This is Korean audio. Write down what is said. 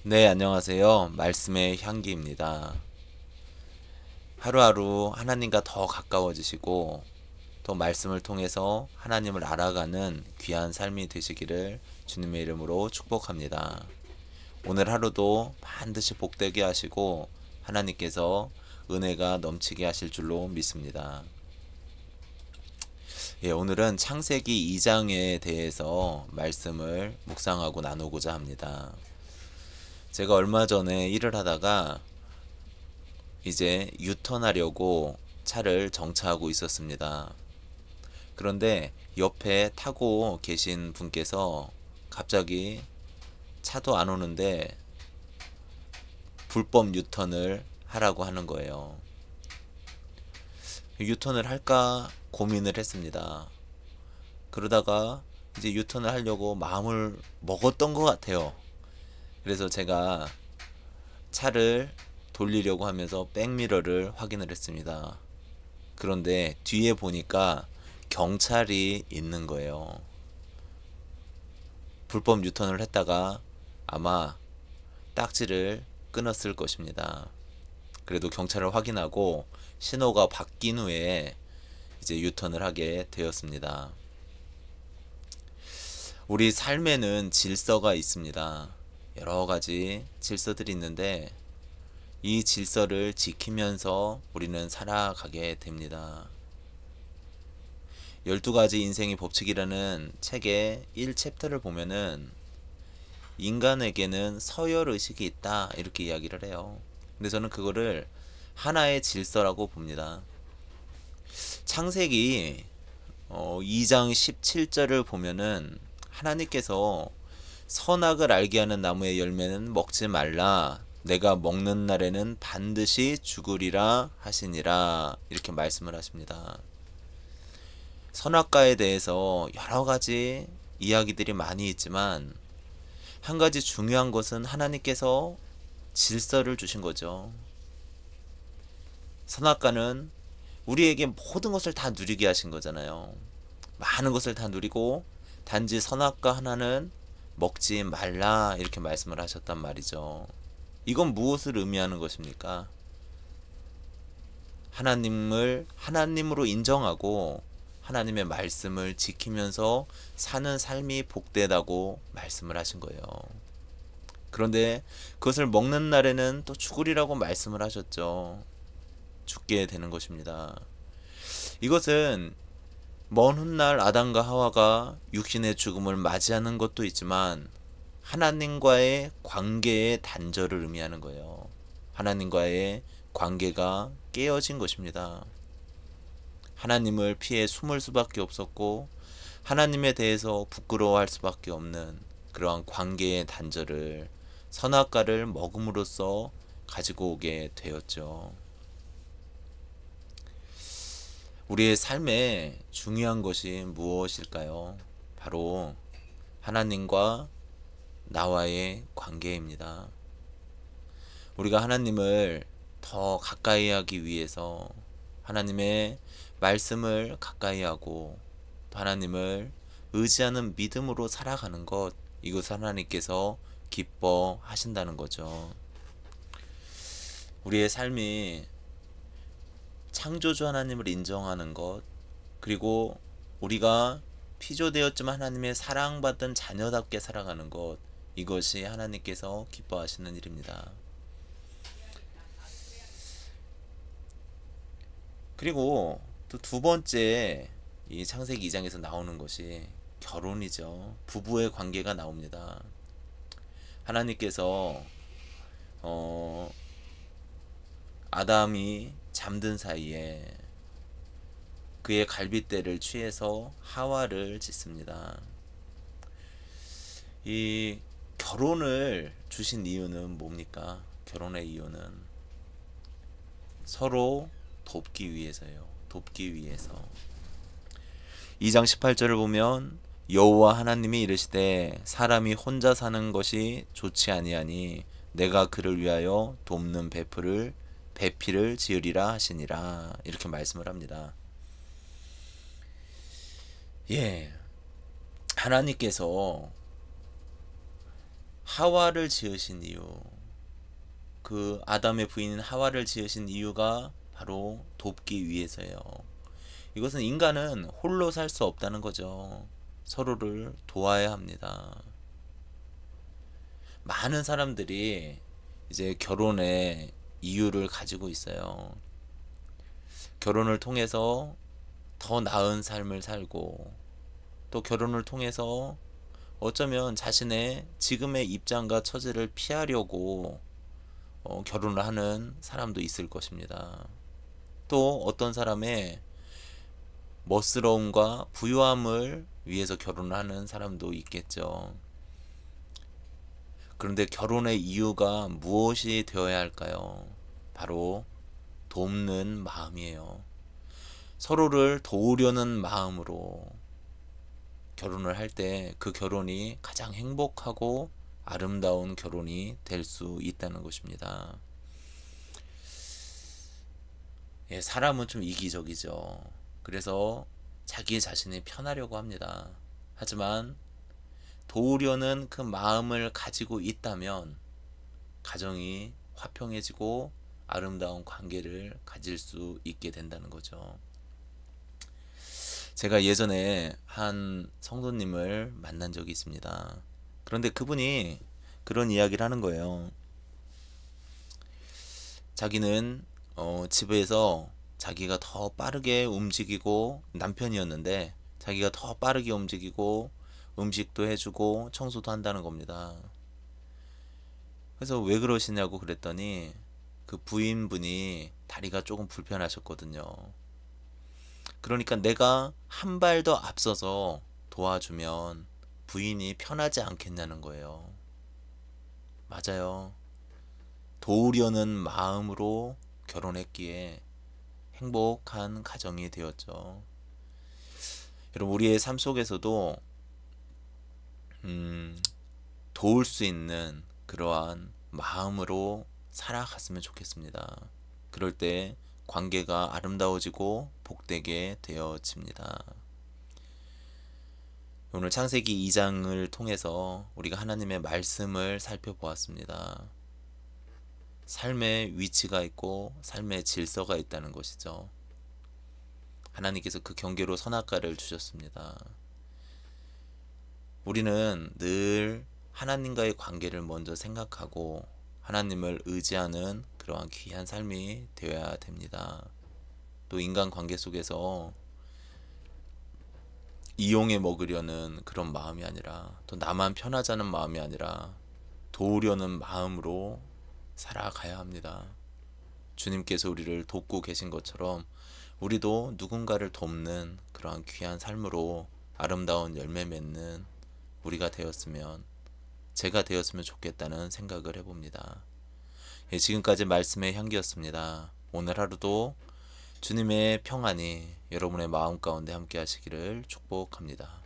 네, 안녕하세요. 말씀의 향기입니다. 하루하루 하나님과 더 가까워지시고, 또 말씀을 통해서 하나님을 알아가는 귀한 삶이 되시기를 주님의 이름으로 축복합니다. 오늘 하루도 반드시 복되게 하시고, 하나님께서 은혜가 넘치게 하실 줄로 믿습니다. 예, 오늘은 창세기 2장에 대해서 말씀을 묵상하고 나누고자 합니다. 제가 얼마 전에 일을 하다가 이제 유턴하려고 차를 정차하고 있었습니다. 그런데 옆에 타고 계신 분께서 갑자기 차도 안 오는데 불법 유턴을 하라고 하는 거예요. 유턴을 할까 고민을 했습니다. 그러다가 이제 유턴을 하려고 마음을 먹었던 것 같아요. 그래서 제가 차를 돌리려고 하면서 백미러를 확인을 했습니다. 그런데 뒤에 보니까 경찰이 있는 거예요. 불법 유턴을 했다가 아마 딱지를 끊었을 것입니다. 그래도 경찰을 확인하고 신호가 바뀐 후에 이제 유턴을 하게 되었습니다. 우리 삶에는 질서가 있습니다. 여러 가지 질서들이 있는데 이 질서를 지키면서 우리는 살아가게 됩니다. 12가지 인생의 법칙이라는 책의 1챕터를 보면은 인간에게는 서열의식이 있다 이렇게 이야기를 해요. 근데 저는 그거를 하나의 질서라고 봅니다. 창세기 2장 17절을 보면은 하나님께서 선악을 알게 하는 나무의 열매는 먹지 말라. 내가 먹는 날에는 반드시 죽으리라 하시니라. 이렇게 말씀을 하십니다. 선악과에 대해서 여러 가지 이야기들이 많이 있지만 한 가지 중요한 것은 하나님께서 질서를 주신 거죠. 선악과는 우리에게 모든 것을 다 누리게 하신 거잖아요. 많은 것을 다 누리고 단지 선악과 하나는 먹지 말라 이렇게 말씀을 하셨단 말이죠. 이건 무엇을 의미하는 것입니까? 하나님을 하나님으로 인정하고 하나님의 말씀을 지키면서 사는 삶이 복되다고 말씀을 하신 거예요. 그런데 그것을 먹는 날에는 또 죽으리라고 말씀을 하셨죠. 죽게 되는 것입니다. 이것은 먼 훗날 아담과 하와가 육신의 죽음을 맞이하는 것도 있지만 하나님과의 관계의 단절을 의미하는 거예요. 하나님과의 관계가 깨어진 것입니다. 하나님을 피해 숨을 수밖에 없었고 하나님에 대해서 부끄러워할 수밖에 없는 그러한 관계의 단절을 선악과를 먹음으로써 가지고 오게 되었죠. 우리의 삶에 중요한 것이 무엇일까요? 바로 하나님과 나와의 관계입니다. 우리가 하나님을 더 가까이 하기 위해서 하나님의 말씀을 가까이 하고 또 하나님을 의지하는 믿음으로 살아가는 것, 이것 하나님께서 기뻐하신다는 거죠. 우리의 삶이 창조주 하나님을 인정하는 것, 그리고 우리가 피조되었지만 하나님의 사랑받은 자녀답게 살아가는 것, 이것이 하나님께서 기뻐하시는 일입니다. 그리고 또 두 번째 이 창세기 2장에서 나오는 것이 결혼이죠. 부부의 관계가 나옵니다. 하나님께서 어, 아담이 잠든 사이에 그의 갈빗대를 취해서 하와를 짓습니다. 이 결혼을 주신 이유는 뭡니까? 결혼의 이유는 서로 돕기 위해서예요. 돕기 위해서. 2장 18절을 보면 여호와 하나님이 이르시되 사람이 혼자 사는 것이 좋지 아니하니 내가 그를 위하여 돕는 배필을 지으리라 하시니라. 이렇게 말씀을 합니다. 예. 하나님께서 하와를 지으신 이유, 그 아담의 부인인 하와를 지으신 이유가 바로 돕기 위해서예요. 이것은 인간은 홀로 살 수 없다는 거죠. 서로를 도와야 합니다. 많은 사람들이 이제 결혼의 이유를 가지고 있어요. 결혼을 통해서 더 나은 삶을 살고, 또 결혼을 통해서 어쩌면 자신의 지금의 입장과 처지를 피하려고 결혼을 하는 사람도 있을 것입니다. 또 어떤 사람의 멋스러움과 부유함을 위해서 결혼을 하는 사람도 있겠죠. 그런데 결혼의 이유가 무엇이 되어야 할까요? 바로 돕는 마음이에요. 서로를 도우려는 마음으로 결혼을 할 때 그 결혼이 가장 행복하고 아름다운 결혼이 될 수 있다는 것입니다. 예, 사람은 좀 이기적이죠. 그래서 자기 자신이 편하려고 합니다. 하지만 도우려는 그 마음을 가지고 있다면 가정이 화평해지고 아름다운 관계를 가질 수 있게 된다는 거죠. 제가 예전에 한 성도님을 만난 적이 있습니다. 그런데 그분이 그런 이야기를 하는 거예요. 자기는 집에서 자기가 더 빠르게 움직이고, 남편이었는데 자기가 더 빠르게 움직이고 음식도 해주고 청소도 한다는 겁니다. 그래서 왜 그러시냐고 그랬더니 그 부인분이 다리가 조금 불편하셨거든요. 그러니까 내가 한 발 더 앞서서 도와주면 부인이 편하지 않겠냐는 거예요. 맞아요. 도우려는 마음으로 결혼했기에 행복한 가정이 되었죠. 여러분, 우리의 삶 속에서도 도울 수 있는 그러한 마음으로 살아갔으면 좋겠습니다. 그럴 때 관계가 아름다워지고 복되게 되어집니다. 오늘 창세기 2장을 통해서 우리가 하나님의 말씀을 살펴보았습니다. 삶의 위치가 있고 삶의 질서가 있다는 것이죠. 하나님께서 그 경계로 선악과를 주셨습니다. 우리는 늘 하나님과의 관계를 먼저 생각하고 하나님을 의지하는 그러한 귀한 삶이 되어야 됩니다. 또 인간관계 속에서 이용해 먹으려는 그런 마음이 아니라, 또 나만 편하자는 마음이 아니라 도우려는 마음으로 살아가야 합니다. 주님께서 우리를 돕고 계신 것처럼 우리도 누군가를 돕는 그러한 귀한 삶으로 아름다운 열매 맺는 우리가 되었으면, 제가 되었으면 좋겠다는 생각을 해봅니다. 예, 지금까지 말씀의 향기였습니다. 오늘 하루도 주님의 평안이 여러분의 마음 가운데 함께 하시기를 축복합니다.